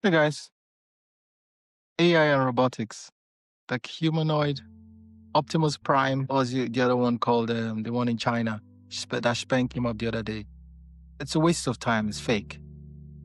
Hey guys, AI and robotics, like humanoid, Optimus Prime, or was the other one called the one in China? That Xpeng came up the other day. It's a waste of time. It's fake.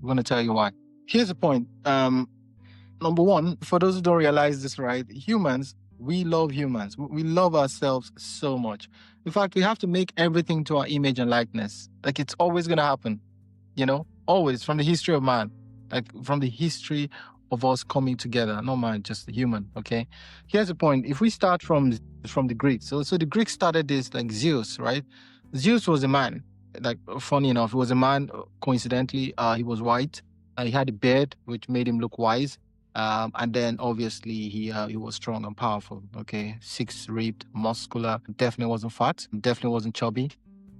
I'm gonna tell you why. Here's the point. Number one, for those who don't realize this, right? Humans, we love humans. We love ourselves so much. In fact, we have to make everything to our image and likeness. Like it's always gonna happen. Always from the history of man, like from the history of us coming together, not man, just the human. Okay. Here's the point. If we start from the Greeks, so the Greeks started this like Zeus, right? Zeus was a man. Like funny enough, he was a man. Coincidentally, he was white. He had a beard, which made him look wise. And then obviously he was strong and powerful. Okay, six ribbed, muscular. Definitely wasn't fat. Definitely wasn't chubby,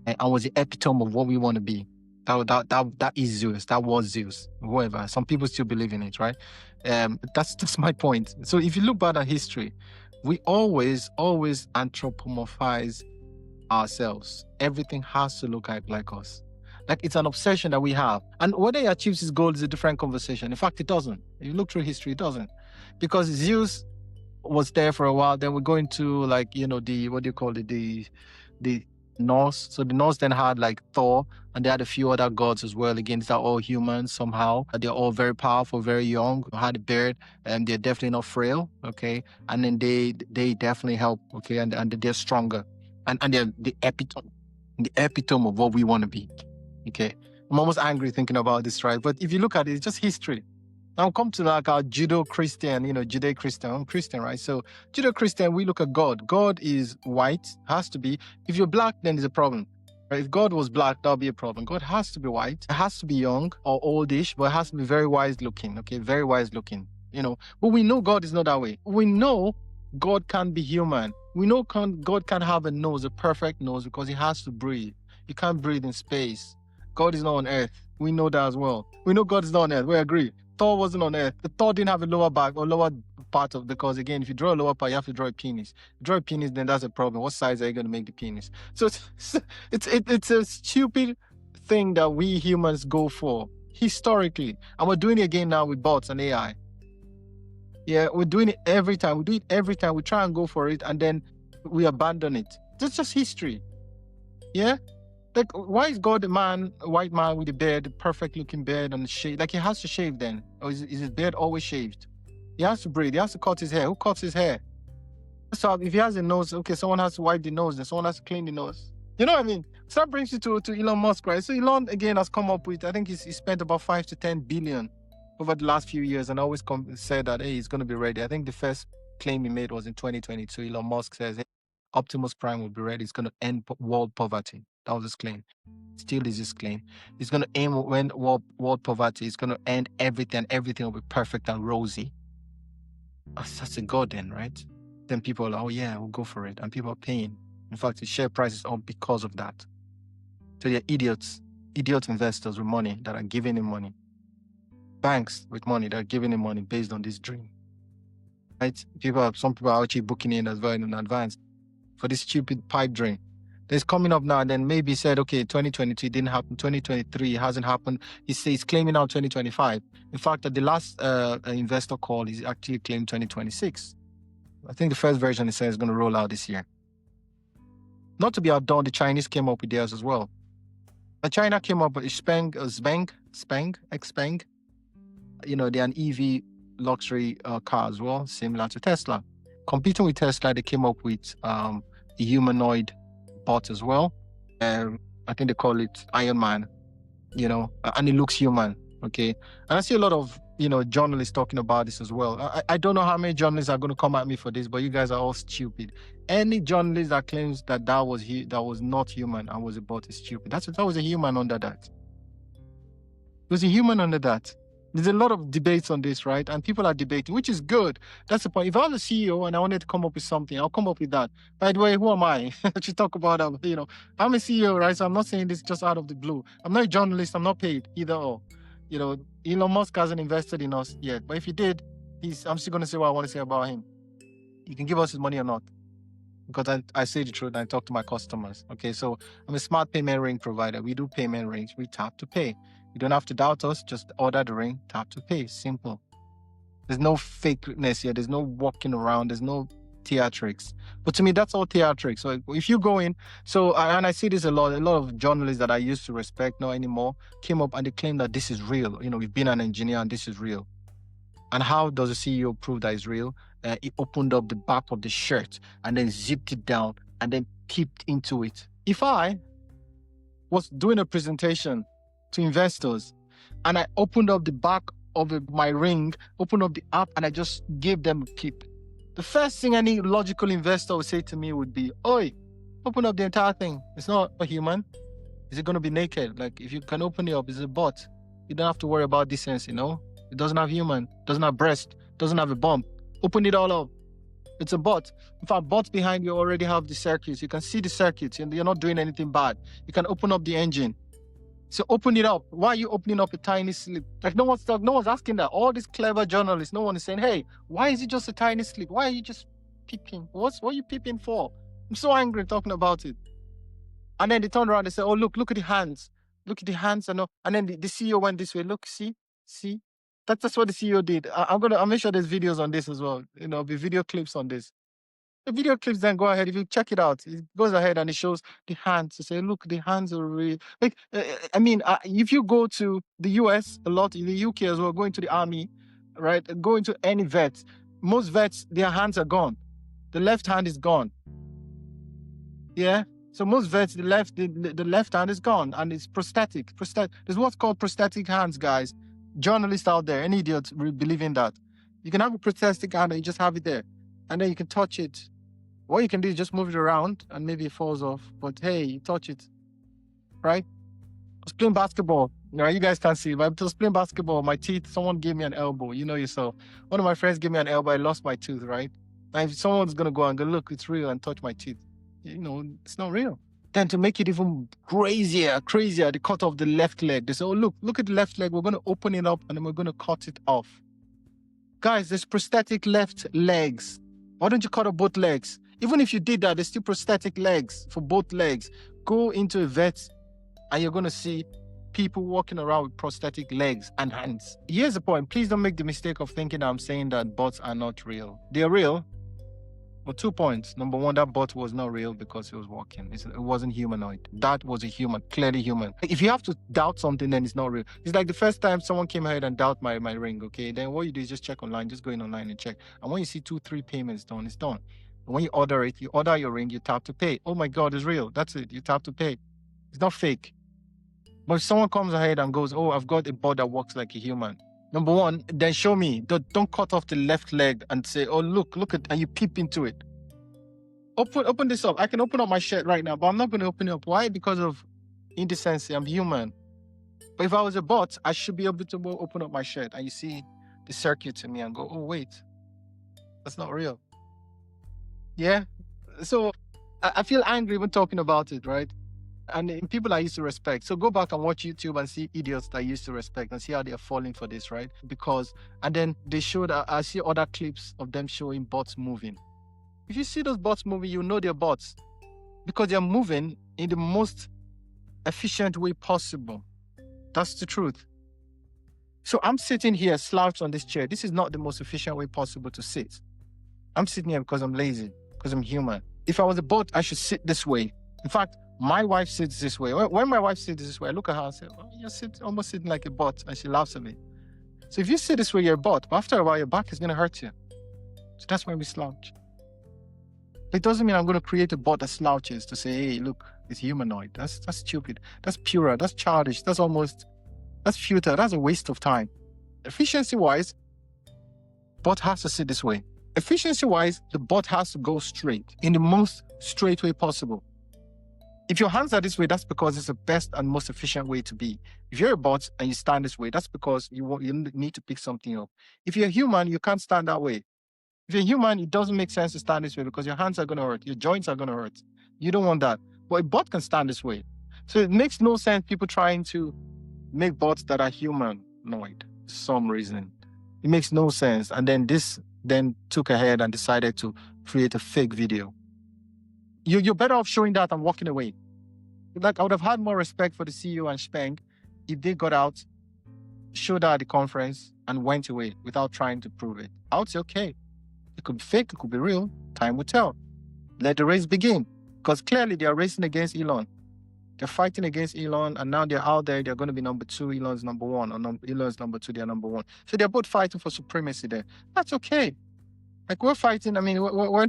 and was the epitome of what we want to be. That is Zeus. That was Zeus. Whoever. Some people still believe in it, right? That's my point. So if you look back at history, we always anthropomorphize ourselves. Everything has to look like us. Like it's an obsession that we have. And whether he achieves his goal is a different conversation. In fact, it doesn't. If you look through history, it doesn't. Because Zeus was there for a while. Then we go into like, the what do you call it? The Norse. So the Norse then had like Thor, and they had a few other gods as well. Again, these are all humans somehow. They're all very powerful, very young, had a beard, and they're definitely not frail. Okay. And then they definitely help, okay, and they're stronger. And they're the epitome of what we want to be. Okay. I'm almost angry thinking about this, right? But if you look at it, it's just history. Now come to like our Judeo-Christian, Judeo-Christian. I'm Christian, right? So Judeo-Christian, we look at God. God is white, has to be. If you're black, then there's a problem. Right? If God was black, that'll be a problem. God has to be white. It has to be young or oldish, but it has to be very wise looking. Okay, very wise looking. But we know God is not that way. We know God can't be human. We know God can have a nose, a perfect nose, because he has to breathe. He can't breathe in space. God is not on earth. We know that as well. We know God is not on earth. We agree. Thor wasn't on earth. The Thor didn't have a lower back or lower part of, because again, if you draw a lower part, you have to draw a penis. If you draw a penis, then that's a problem. What size are you going to make the penis? So it's a stupid thing that we humans go for historically, and we're doing it again now with bots and AI. Yeah, we're doing it every time. We do it every time. We try and go for it, and then we abandon it. That's just history. Yeah. Like, why is God a white man with a beard, perfect looking beard and shave? Like, he has to shave then. Or is his beard always shaved? He has to braid. He has to cut his hair. Who cuts his hair? So if he has a nose, okay, someone has to wipe the nose, then someone has to clean the nose. You know what I mean? So that brings you to Elon Musk, right? So Elon, again, has come up with, I think he spent about 5 to 10 billion over the last few years, and always said that, hey, he's going to be ready. I think the first claim he made was in 2022. Elon Musk says, hey, Optimus Prime will be ready. It's going to end world poverty. That was his claim. Still is his claim. He's going to end world poverty. It's going to end everything. Everything will be perfect and rosy. That's a god then, right? Then people are like, oh yeah, we'll go for it. And people are paying. In fact, the share price is up because of that. So they're idiot investors with money that are giving him money. Banks with money that are giving him money based on this dream. Right? Some people are actually booking in as well in advance for this stupid pipe dream. It's coming up now, and then maybe said, okay, 2022 didn't happen, 2023 hasn't happened. He's claiming now 2025. In fact, at the last investor call, he's actually claimed 2026. I think the first version he said is going to roll out this year. Not to be outdone, the Chinese came up with theirs as well. And China came up with Xpeng, XPeng. They're an EV luxury car as well, similar to Tesla. Competing with Tesla, they came up with the humanoid bot as well. I think they call it Iron Man, and it looks human. Okay. And I see a lot of, journalists talking about this as well. I don't know how many journalists are going to come at me for this, but you guys are all stupid. Any journalist that claims that was not human and was a bot is stupid. That was a human under that. It was a human under that. There's a lot of debates on this, right? And people are debating, which is good. That's the point. If I was a CEO and I wanted to come up with something, I'll come up with that. By the way, who am I to talk about that? I'm a CEO, right? So I'm not saying this just out of the blue. I'm not a journalist. I'm not paid either or. Elon Musk hasn't invested in us yet. But if he did, I'm still going to say what I want to say about him. He can give us his money or not. Because I say the truth and I talk to my customers. Okay, so I'm a smart payment ring provider. We do payment rings. We tap to pay. You don't have to doubt us. Just order the ring, tap to pay. Simple. There's no fakeness here. There's no walking around. There's no theatrics. But to me, that's all theatrics. So if you go in, and I see this a lot of journalists that I used to respect, not anymore, came up and they claim that this is real. We've been an engineer and this is real. And how does the CEO prove that it's real? He opened up the back of the shirt and then zipped it down and then peeped into it. If I was doing a presentation to investors and I opened up the back of my ring, opened up the app, and I just gave them a peep, the first thing any logical investor would say to me would be, "Oi, open up the entire thing. It's not a human. Is it going to be naked? Like, if you can open it up, it's a bot. You don't have to worry about decency, It doesn't have human, doesn't have breast, doesn't have a bump. Open it all up. It's a bot. In fact, bots behind you already have the circuits. You can see the circuits and you're not doing anything bad. You can open up the engine. So open it up. Why are you opening up a tiny slip? Like, no one's asking that. All these clever journalists, no one is saying, hey, why is it just a tiny slip? Why are you just peeping? What are you peeping for? I'm so angry talking about it. And then they turn around and say, oh, look at the hands. Look at the hands. And then the CEO went this way. Look, see. That's what the CEO did. I'll make sure there's videos on this as well. Be video clips on this. The video clips, then go ahead. If you check it out, it goes ahead and it shows the hands to say, look, the hands are really like. If you go to the US a lot, in the UK as well, going to the army, right? Going to any vet, most vets, their hands are gone. The left hand is gone. Yeah. So most vets, the left hand is gone and it's prosthetic. There's what's called prosthetic hands, guys. Journalists out there, any idiots believe in that. You can have a prosthetic hand and you just have it there. And then you can touch it. What you can do is just move it around and maybe it falls off. But hey, you touch it, right? I was playing basketball. You guys can't see, but I was playing basketball. My teeth, someone gave me an elbow. You know yourself. One of my friends gave me an elbow. I lost my tooth, right? And if someone's going to go and go, look, it's real, and touch my teeth, it's not real. Then to make it even crazier, they cut off the left leg. They say, oh, look at the left leg. We're going to open it up and then we're going to cut it off. Guys, there's prosthetic left legs. Why don't you cut off both legs? Even if you did that, there's still prosthetic legs for both legs. Go into a vet and you're going to see people walking around with prosthetic legs and hands. Here's the point. Please don't make the mistake of thinking that I'm saying that bots are not real. They're real. Well, 2 points. Number one, that bot was not real because it was walking. It wasn't humanoid. That was a human, clearly human. If you have to doubt something, then it's not real. It's like the first time someone came ahead and doubt my ring, okay? Then what you do is just check online, just go in online and check. And when you see 2-3 payments done, it's done. And when you order it, you order your ring, you tap to pay. Oh my God, it's real. That's it. You tap to pay. It's not fake. But if someone comes ahead and goes, oh, I've got a bot that works like a human. Number one, then show me. Don't cut off the left leg and say, oh, look at, and you peep into it. Open this up. I can open up my shirt right now, but I'm not going to open it up. Why? Because of indecency. I'm human. But if I was a bot, I should be able to open up my shirt and you see the circuit to me and go, oh, wait, that's not real. Yeah. So I feel angry when talking about it, right? And people I used to respect. So go back and watch YouTube and see idiots that I used to respect and see how they are falling for this, right? And then they showed, I see other clips of them showing bots moving. If you see those bots moving, you know they're bots because they're moving in the most efficient way possible. That's the truth. So I'm sitting here slouched on this chair. This is not the most efficient way possible to sit. I'm sitting here because I'm lazy, because I'm human. If I was a bot, I should sit this way. In fact, my wife sits this way. When my wife sits this way, I look at her and say, oh, you're almost sitting like a bot. And she laughs at me. So if you sit this way, you're a bot. But after a while, your back is going to hurt you. So that's why we slouch. It doesn't mean I'm going to create a bot that slouches to say, hey, look, it's humanoid. That's stupid. That's purer. That's childish. That's futile. That's a waste of time. Efficiency-wise, bot has to sit this way. Efficiency-wise, the bot has to go straight in the most straight way possible. If your hands are this way, that's because it's the best and most efficient way to be. If you're a bot and you stand this way, that's because you need to pick something up. If you're a human, you can't stand that way. If you're human, it doesn't make sense to stand this way because your hands are going to hurt. Your joints are going to hurt. You don't want that. But a bot can stand this way. So it makes no sense people trying to make bots that are humanoid for some reason. It makes no sense. And then this took ahead and decided to create a fake video. You're better off showing that and walking away. Like, I would have had more respect for the CEO and Xpeng if they got out, showed out at the conference, and went away without trying to prove it, I would say, okay, it could be fake, it could be real. Time will tell. Let the race begin. Because clearly they are racing against Elon. They're fighting against Elon, and now they're out there. They're going to be number 2. Elon's number 1, or Elon's number 2. They're number 1. So they're both fighting for supremacy there. That's okay. Like, we're fighting. I mean, we're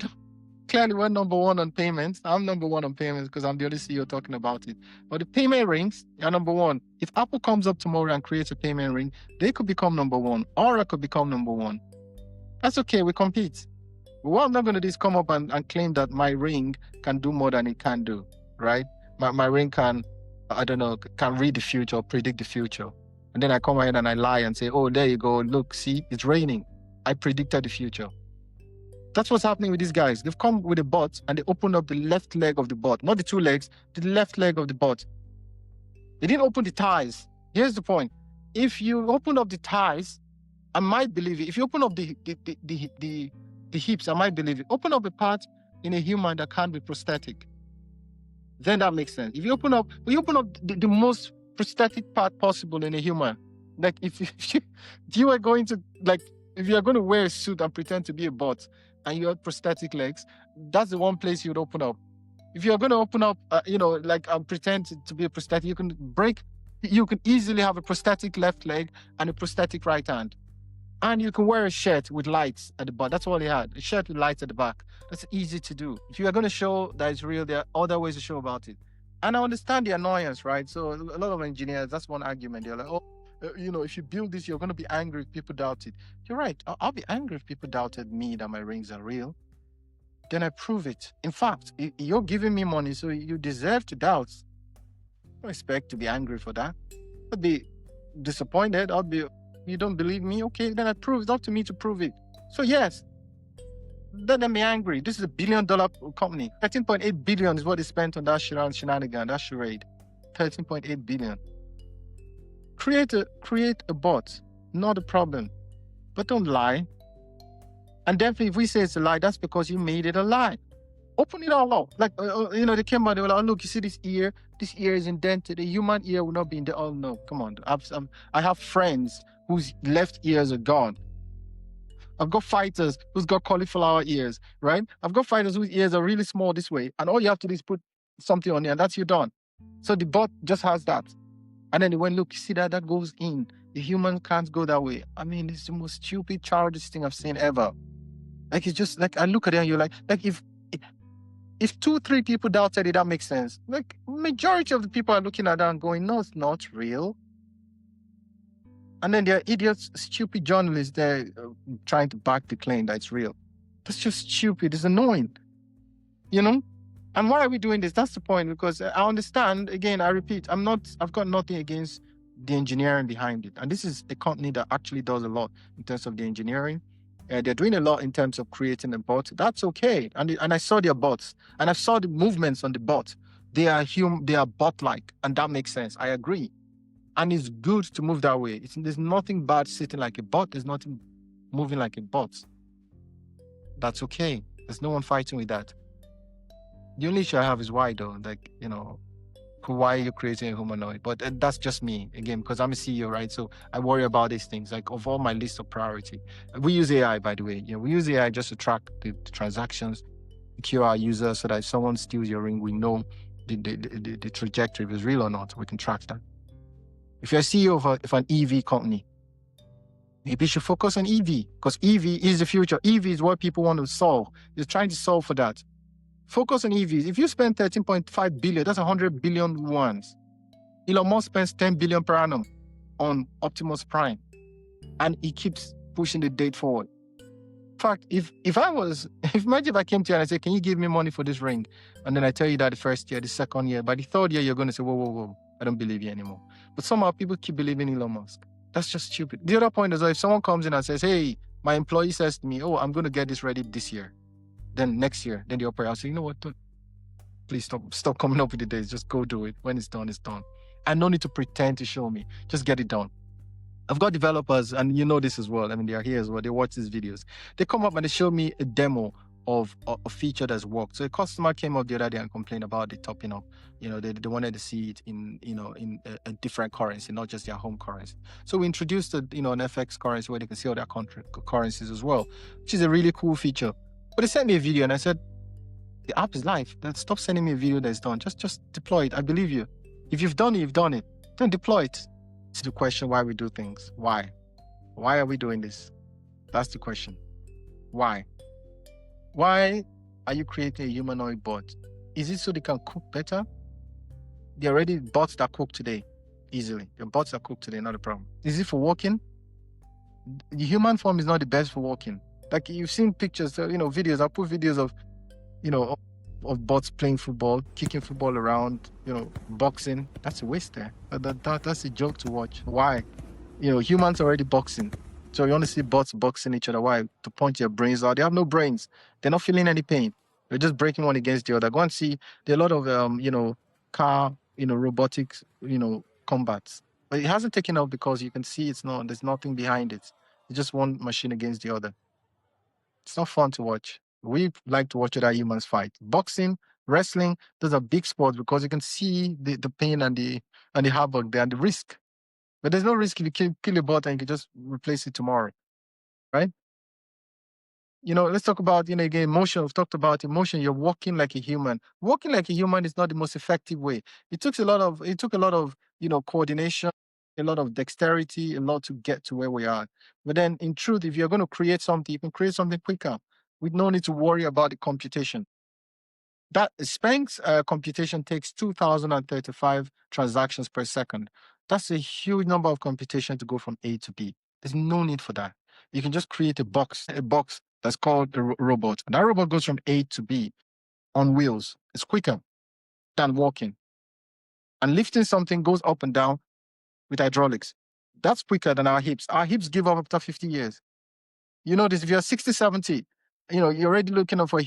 clearly we're number 1 on payments. I'm number 1 on payments because I'm the only CEO talking about it. But the payment rings are number 1. If Apple comes up tomorrow and creates a payment ring, they could become number 1. Aura could become number 1. That's okay. We compete. But what I'm not going to do is come up and claim that my ring can do more than it can do, right? My ring can, I don't know, can read the future or predict the future. And then I come ahead and I lie and say, oh, there you go. Look, see, it's raining. I predicted the future. That's what's happening with these guys. They've come with a bot and they opened up the left leg of the bot, not the 2 legs, the left leg of the bot. They didn't open the thighs. Here's the point. If you open up the thighs, I might believe it. If you open up the hips, I might believe it. Open up a part in a human that can't be prosthetic. Then that makes sense. If you open up the most prosthetic part possible in a human, like if you are going to, like, if you are going to wear a suit and pretend to be a bot and you have prosthetic legs, that's the one place you would open up. If you're going to open up, pretend to be a prosthetic, you can easily have a prosthetic left leg and a prosthetic right hand. And you can wear a shirt with lights at the back. That's all he had, a shirt with lights at the back. That's easy to do. If you are going to show that it's real, there are other ways to show about it. And I understand the annoyance, right? So a lot of engineers, that's one argument. They're like, if you build this, you're going to be angry if people doubt it. You're right. I'll be angry if people doubted me that my rings are real. Then I prove it. In fact, you're giving me money, so you deserve to doubt. I don't expect to be angry for that. I'd be disappointed. You don't believe me? Okay, then I prove. It's up to me to prove it. So yes, let them be angry. This is $1 billion company. 13.8 billion is what they spent on that shenanigan, that charade. 13.8 billion. Create a bot, not a problem. But don't lie. And definitely, if we say it's a lie, that's because you made it a lie. Open it all up. Like, they came out, they were like, oh, look, you see this ear? This ear is indented. A human ear will not be indented. Oh, no, come on. I have friends whose left ears are gone. I've got fighters who's got cauliflower ears, right? I've got fighters whose ears are really small this way. And all you have to do is put something on there, and that's you done. So the bot just has that. And then they went, look, you see that goes in. The human can't go that way. I mean, it's the most stupid, childish thing I've seen ever. Like, it's just like, I look at it and you're like if 2-3 people doubted it, that makes sense. Like, majority of the people are looking at that and going, no, it's not real. And then there are idiots, stupid journalists there trying to back the claim that it's real. That's just stupid. It's annoying. And why are we doing this? That's the point, because I understand, again, I repeat, I've got nothing against the engineering behind it. And this is a company that actually does a lot in terms of the engineering. They're doing a lot in terms of creating a bot. That's okay. And I saw their bots, and I saw the movements on the bot. They are bot-like, and that makes sense. I agree. And it's good to move that way. There's nothing bad sitting like a bot. There's nothing moving like a bot. That's okay. There's no one fighting with that. The only issue I have is why, though. Like, why are you creating a humanoid? But that's just me, again, because I'm a CEO, right? So I worry about these things, like, of all my list of priority. We use AI, by the way. We use AI just to track the transactions, secure our users, so that if someone steals your ring, we know the trajectory, if it's real or not. We can track that. If you're a CEO of an EV company, maybe you should focus on EV, because EV is the future. EV is what people want to solve. You're trying to solve for that. Focus on EVs. If you spend 13.5 billion, that's 100 billion ones. Elon Musk spends 10 billion per annum on Optimus Prime, and he keeps pushing the date forward. In fact, imagine if I came to you and I said, can you give me money for this ring? And then I tell you that the first year, the second year, by the third year, you're going to say, whoa, I don't believe you anymore. But somehow people keep believing Elon Musk. That's just stupid. The other point is that if someone comes in and says, hey, my employee says to me, oh, I'm going to get this ready this year. Then next year, then the operator, I'll say, you know what, please stop coming up with the dates. Just go do it. When it's done, it's done. And no need to pretend to show me. Just get it done. I've got developers, and you know this as well. I mean, they are here as well. They watch these videos. They come up and they show me a demo of a feature that's worked. So a customer came up the other day and complained about the topping up. They wanted to see it in a different currency, not just their home currency. So we introduced an FX currency where they can see all their currencies as well, which is a really cool feature. But they sent me a video and I said, the app is live. Then stop sending me a video that's done. Just deploy it. I believe you. If you've done it, you've done it. Then deploy it. It's the question why we do things. Why? Why are we doing this? That's the question. Why? Why are you creating a humanoid bot? Is it so they can cook better? There are already bots that cook today easily. There are bots that cook today, not a problem. Is it for walking? The human form is not the best for walking. Like you've seen pictures, videos. I'll put videos of, of bots playing football, kicking football around, boxing. That's a waste there. That's a joke to watch. Why? Humans are already boxing. So you want to see bots boxing each other. Why? To punch their brains out. They have no brains. They're not feeling any pain. They're just breaking one against the other. Go and see. There are a lot of car, robotics, combats. But it hasn't taken off because you can see there's nothing behind it. It's just one machine against the other. It's not fun to watch. We like to watch other humans fight. Boxing, wrestling, those are big sports because you can see the pain and the havoc there and the risk. But there's no risk if you kill a bot and you can just replace it tomorrow, right? Let's talk about, again, emotion. We've talked about emotion. You're walking like a human. Walking like a human is not the most effective way. It took a lot of coordination, a lot of dexterity, a lot to get to where we are. But then in truth, if you're going to create something, you can create something quicker with no need to worry about the computation. That Xpeng's computation takes 2,035 transactions per second. That's a huge number of computation to go from A to B. There's no need for that. You can just create a box that's called a robot. And that robot goes from A to B on wheels. It's quicker than walking. And lifting something goes up and down with hydraulics. That's quicker than our hips. Our hips give up after 50 years. If you're 60, 70, you're already looking for